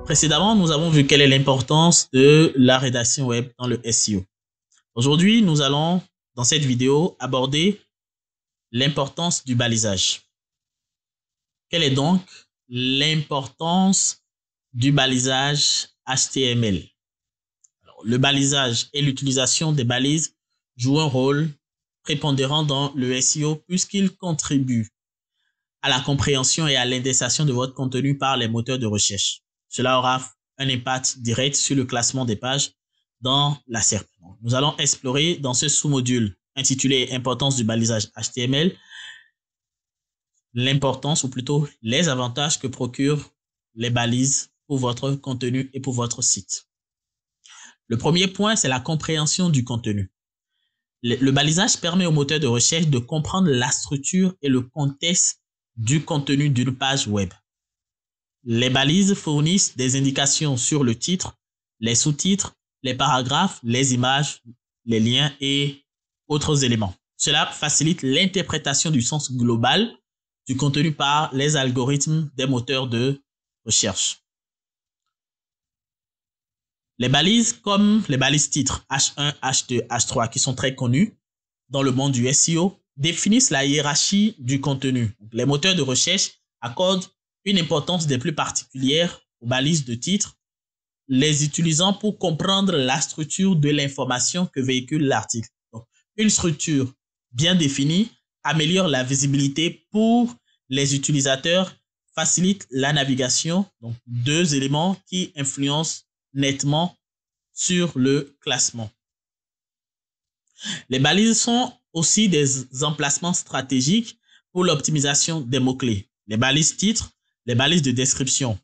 Précédemment, nous avons vu quelle est l'importance de la rédaction web dans le SEO. Aujourd'hui, nous allons, dans cette vidéo, aborder l'importance du balisage. Quelle est donc l'importance du balisage HTML? Alors, le balisage et l'utilisation des balises jouent un rôle prépondérant dans le SEO puisqu'ils contribuent à la compréhension et à l'indexation de votre contenu par les moteurs de recherche. Cela aura un impact direct sur le classement des pages dans la SERP. Nous allons explorer dans ce sous-module intitulé « Importance du balisage HTML » l'importance ou plutôt les avantages que procurent les balises pour votre contenu et pour votre site. Le premier point, c'est la compréhension du contenu. Le balisage permet au moteur de recherche de comprendre la structure et le contexte du contenu d'une page web. Les balises fournissent des indications sur le titre, les sous-titres, les paragraphes, les images, les liens et autres éléments. Cela facilite l'interprétation du sens global du contenu par les algorithmes des moteurs de recherche. Les balises comme les balises titres H1, H2, H3 qui sont très connues dans le monde du SEO définissent la hiérarchie du contenu. Les moteurs de recherche accordent une importance des plus particulières aux balises de titre, les utilisant pour comprendre la structure de l'information que véhicule l'article. Une structure bien définie améliore la visibilité pour les utilisateurs, facilite la navigation, donc deux éléments qui influencent nettement sur le classement. Les balises sont aussi des emplacements stratégiques pour l'optimisation des mots-clés. Les balises titres, les balises de description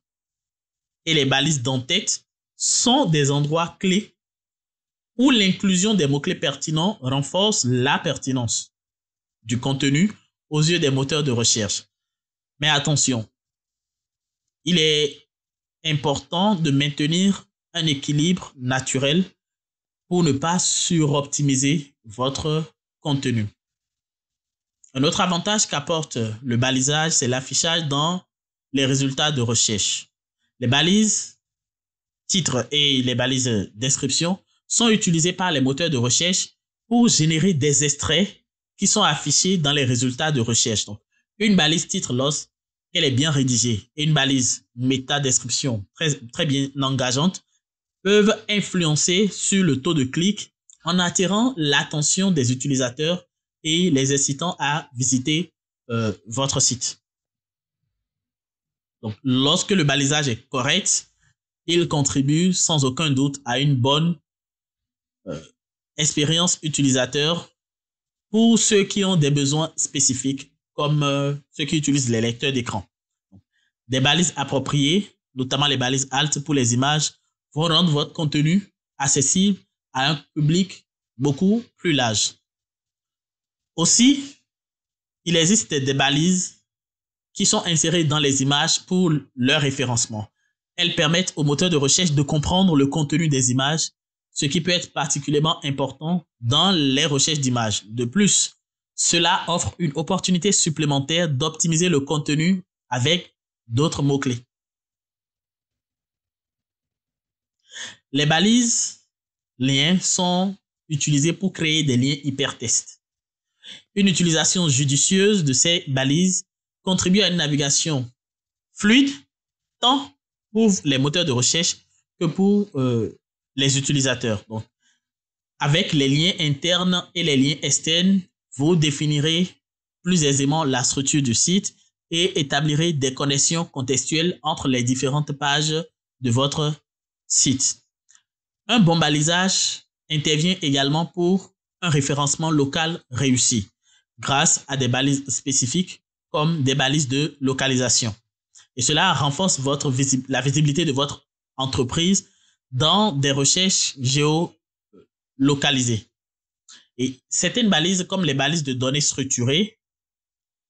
et les balises d'entête sont des endroits clés où l'inclusion des mots-clés pertinents renforce la pertinence du contenu aux yeux des moteurs de recherche. Mais attention, il est important de maintenir un équilibre naturel pour ne pas suroptimiser votre contenu. Un autre avantage qu'apporte le balisage, c'est l'affichage dans les résultats de recherche. Les balises titres et les balises description sont utilisées par les moteurs de recherche pour générer des extraits qui sont affichés dans les résultats de recherche. Donc, une balise titre, lorsqu'elle est bien rédigée, et une balise méta-description très bien engageante, peuvent influencer sur le taux de clic en attirant l'attention des utilisateurs et les incitant à visiter votre site. Donc, lorsque le balisage est correct, il contribue sans aucun doute à une bonne expérience utilisateur pour ceux qui ont des besoins spécifiques, comme ceux qui utilisent les lecteurs d'écran. Des balises appropriées, notamment les balises alt pour les images, vont rendre votre contenu accessible à un public beaucoup plus large. Aussi, il existe des balises qui sont insérées dans les images pour leur référencement. Elles permettent aux moteurs de recherche de comprendre le contenu des images, ce qui peut être particulièrement important dans les recherches d'images. De plus, cela offre une opportunité supplémentaire d'optimiser le contenu avec d'autres mots-clés. Les balises liens sont utilisées pour créer des liens hypertextes. Une utilisation judicieuse de ces balises contribue à une navigation fluide, tant pour les moteurs de recherche que pour les utilisateurs. Donc, avec les liens internes et les liens externes, vous définirez plus aisément la structure du site et établirez des connexions contextuelles entre les différentes pages de votre site. Un bon balisage intervient également pour un référencement local réussi grâce à des balises spécifiques comme des balises de localisation. Et cela renforce la visibilité de votre entreprise dans des recherches géolocalisées. Et certaines balises, comme les balises de données structurées,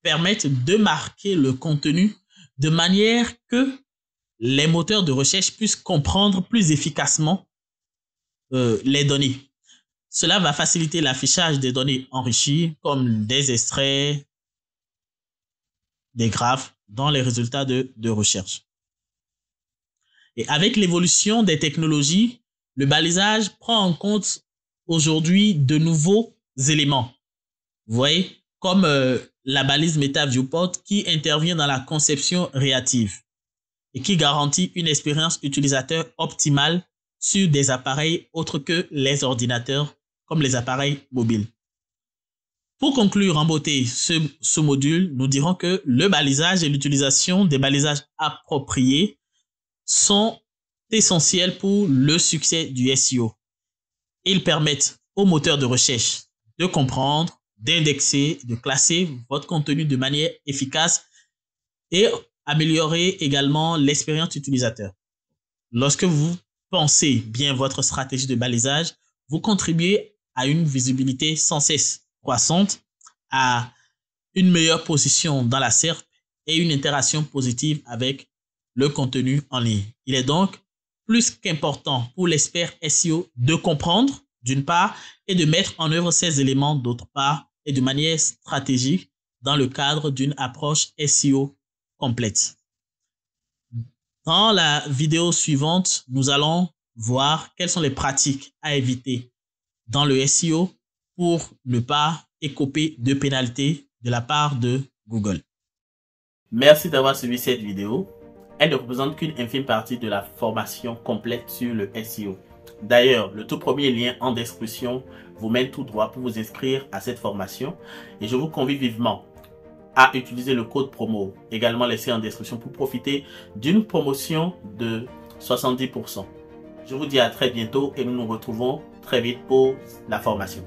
permettent de marquer le contenu de manière que les moteurs de recherche puissent comprendre plus efficacement les données. Cela va faciliter l'affichage des données enrichies comme des extraits, des graphes dans les résultats de recherche. Et avec l'évolution des technologies, le balisage prend en compte aujourd'hui de nouveaux éléments. Vous voyez, comme la balise MetaViewport qui intervient dans la conception réactive et qui garantit une expérience utilisateur optimale sur des appareils autres que les ordinateurs, comme les appareils mobiles. Pour conclure en beauté ce module, nous dirons que le balisage et l'utilisation des balisages appropriés sont essentiels pour le succès du SEO. Ils permettent aux moteurs de recherche de comprendre, d'indexer, de classer votre contenu de manière efficace et améliorer également l'expérience utilisateur. Lorsque vous pensez bien votre stratégie de balisage, vous contribuez à une visibilité sans cesse croissante, à une meilleure position dans la SERP et une interaction positive avec le contenu en ligne. Il est donc plus qu'important pour l'expert SEO de comprendre d'une part et de mettre en œuvre ces éléments d'autre part et de manière stratégique dans le cadre d'une approche SEO complète. Dans la vidéo suivante, nous allons voir quelles sont les pratiques à éviter dans le SEO pour ne pas écoper de pénalités de la part de Google. Merci d'avoir suivi cette vidéo. Elle ne représente qu'une infime partie de la formation complète sur le SEO. D'ailleurs, le tout premier lien en description vous mène tout droit pour vous inscrire à cette formation et je vous convie vivement à utiliser le code promo également laissé en description pour profiter d'une promotion de 70%. Je vous dis à très bientôt et nous nous retrouvons très vite pour la formation.